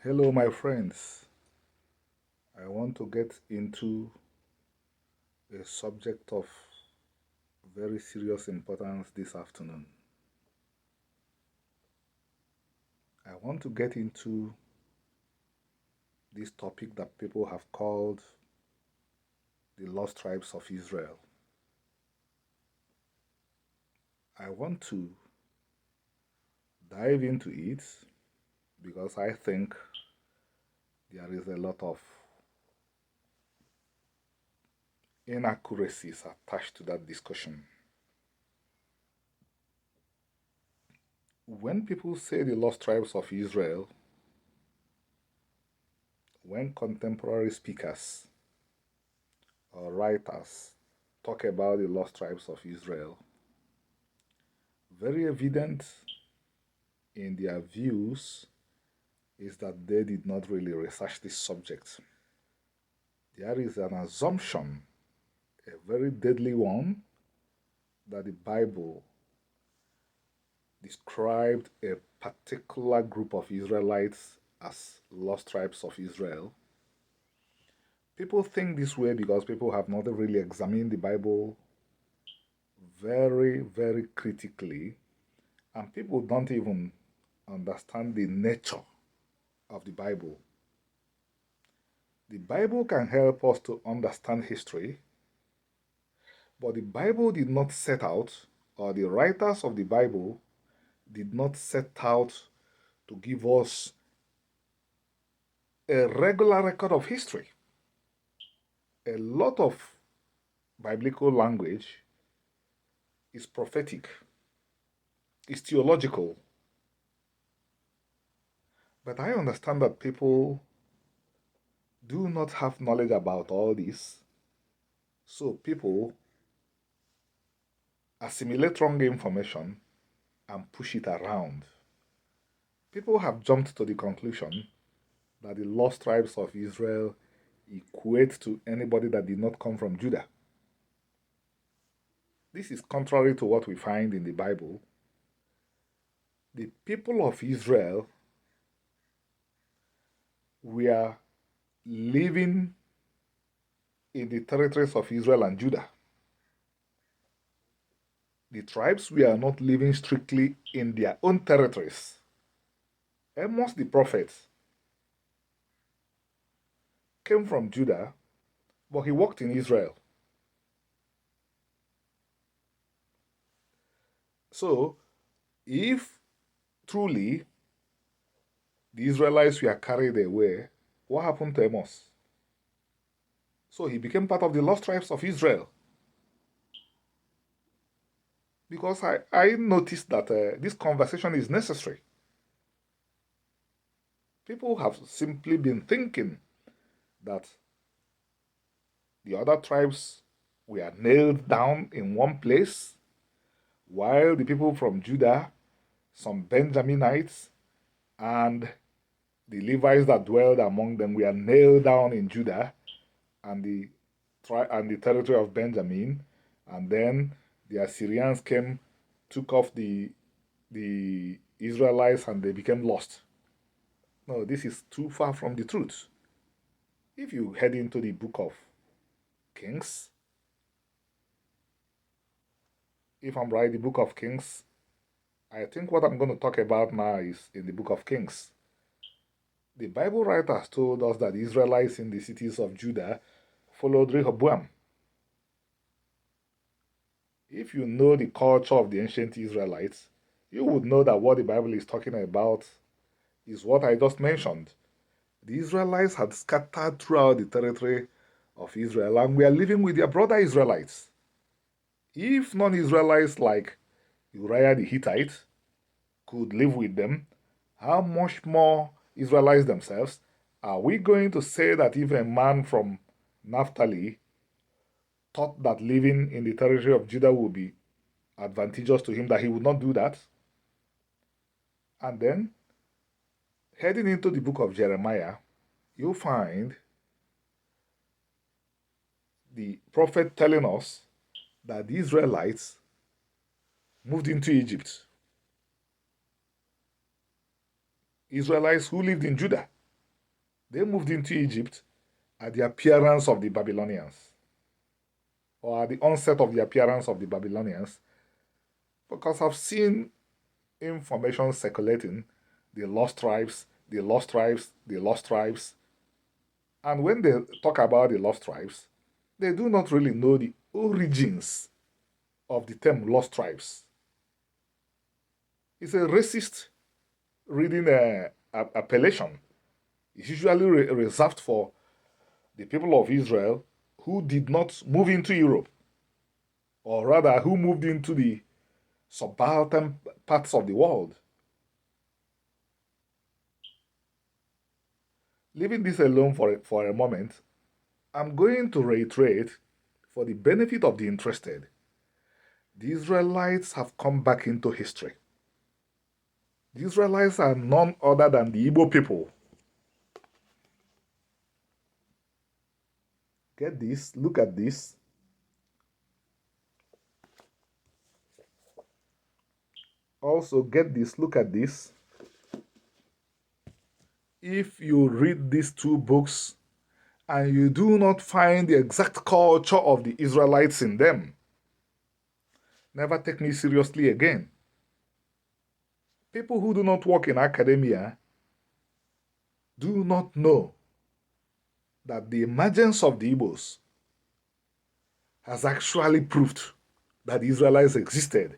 Hello, my friends. I want to get into a subject of very serious importance this afternoon. I want to get into this topic that people have called the lost tribes of Israel. I want to dive into it because I think there is a lot of inaccuracies attached to that discussion. When people say the lost tribes of Israel, when contemporary speakers or writers talk about the lost tribes of Israel, very evident in their views is that they did not really research this subject. There is an assumption, a very deadly one, that the Bible described a particular group of Israelites as lost tribes of Israel. People think this way because people have not really examined the Bible very, very critically, and people don't even understand the nature of the Bible. The Bible can help us to understand history, but the Bible did not set out, or the writers of the Bible did not set out to give us a regular record of history. A lot of biblical language is prophetic, is theological. But I understand that people do not have knowledge about all this. So people assimilate wrong information and push it around. People have jumped to the conclusion that the lost tribes of Israel equate to anybody that did not come from Judah. This is contrary to what we find in the Bible. The people of Israel were living in the territories of Israel and Judah. The tribes were not living strictly in their own territories. Amos the prophet came from Judah, but he worked in Israel. So, if truly the Israelites were carried away, what happened to Amos? So he became part of the lost tribes of Israel. Because I noticed that this conversation is necessary. People have simply been thinking that the other tribes were nailed down in one place, while the people from Judah, some Benjaminites, and the Levites that dwelled among them were nailed down in Judah and the territory of Benjamin, and then the Assyrians came, took off the Israelites, and they became lost. No, this is too far from the truth. If you head into the book of Kings, if I'm right, the book of Kings, I think what I'm going to talk about now is in the book of Kings. The Bible writers told us that the Israelites in the cities of Judah followed Rehoboam. If you know the culture of the ancient Israelites, you would know that what the Bible is talking about is what I just mentioned. The Israelites had scattered throughout the territory of Israel and were living with their brother Israelites. If non-Israelites like Uriah the Hittite could live with them, how much more Israelites themselves? Are we going to say that if a man from Naphtali thought that living in the territory of Judah would be advantageous to him, that he would not do that? And then, heading into the book of Jeremiah, you'll find the prophet telling us that the Israelites moved into Egypt. Israelites who lived in Judah They moved into Egypt at the appearance of the Babylonians, or at the onset of the appearance of the Babylonians, because I've seen information circulating, the lost tribes, the lost tribes, the lost tribes. And when they talk about the lost tribes, they do not really know the origins of the term lost tribes. It's a racist reading appellation. It's usually reserved for the people of Israel who did not move into Europe, or rather, who moved into the subaltern parts of the world. Leaving this alone for a moment, I'm going to reiterate, for the benefit of the interested, the Israelites have come back into history. The Israelites are none other than the Igbo people. Get this, look at this. Also, get this, look at this. If you read these two books and you do not find the exact culture of the Israelites in them, never take me seriously again. People who do not work in academia do not know that the emergence of the Igbos has actually proved that the Israelites existed.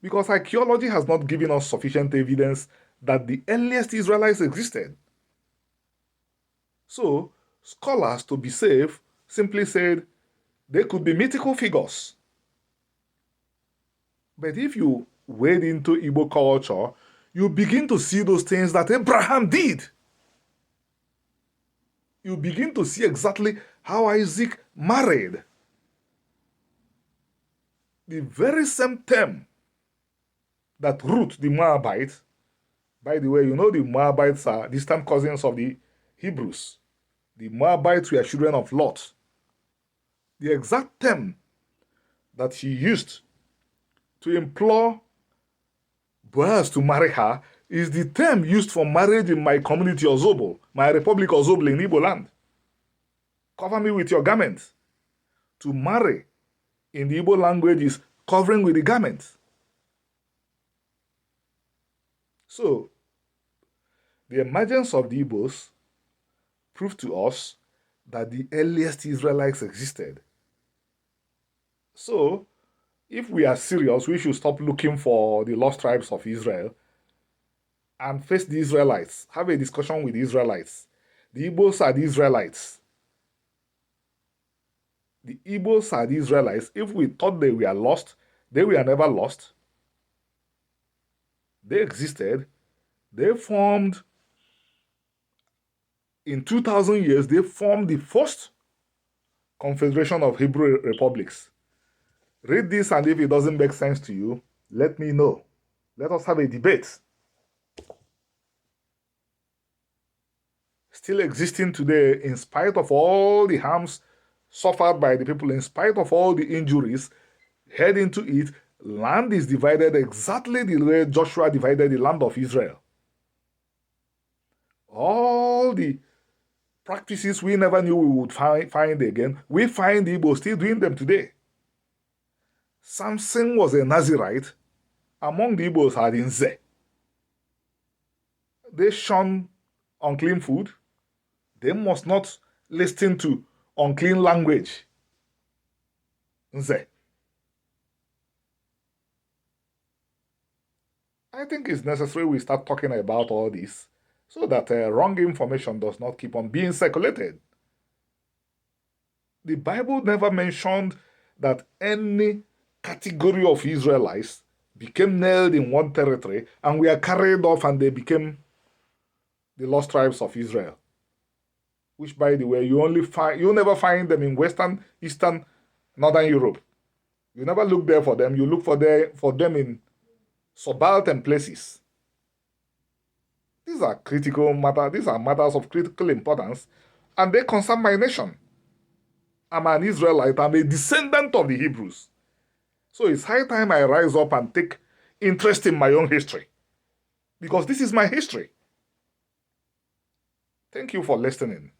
Because archaeology has not given us sufficient evidence that the earliest Israelites existed. So, scholars, to be safe, simply said they could be mythical figures. But if you wade into Igbo culture, you begin to see those things that Abraham did. You begin to see exactly how Isaac married. The very same term that Ruth, the Moabite, by the way, you know the Moabites are distant cousins of the Hebrews. The Moabites were children of Lot. The exact term that she used to implore Boaz to marry her is the term used for marriage in my community Ozobol, my Republic Ozobol in Igbo land. Cover me with your garment. To marry in the Igbo language is covering with the garment. So, the emergence of the Igbos proved to us that the earliest Israelites existed. So, if we are serious, we should stop looking for the lost tribes of Israel and face the Israelites, have a discussion with the Israelites. The Igbos are the Israelites. The Igbos are the Israelites. If we thought they were lost, they were never lost. They existed. They formed, in 2,000 years, they formed the first confederation of Hebrew republics. Read this, and if it doesn't make sense to you, let me know. Let us have a debate. Still existing today, in spite of all the harms suffered by the people, in spite of all the injuries, head into it, land is divided exactly the way Joshua divided the land of Israel. All the practices we never knew we would find again, we find the Igbo still doing them today. Samson was a Nazirite. Among the Igbos are the Nz'r. They shun unclean food. They must not listen to unclean language. Nz'r. I think it's necessary we start talking about all this so that wrong information does not keep on being circulated. The Bible never mentioned that any category of Israelites became nailed in one territory and were carried off and they became the lost tribes of Israel. Which, by the way, you never find them in Western, Eastern, Northern Europe. You never look there for them. You look for them in subaltern places. These are critical matters. These are matters of critical importance, and they concern my nation. I'm an Israelite. I'm a descendant of the Hebrews. So it's high time I rise up and take interest in my own history, because this is my history. Thank you for listening.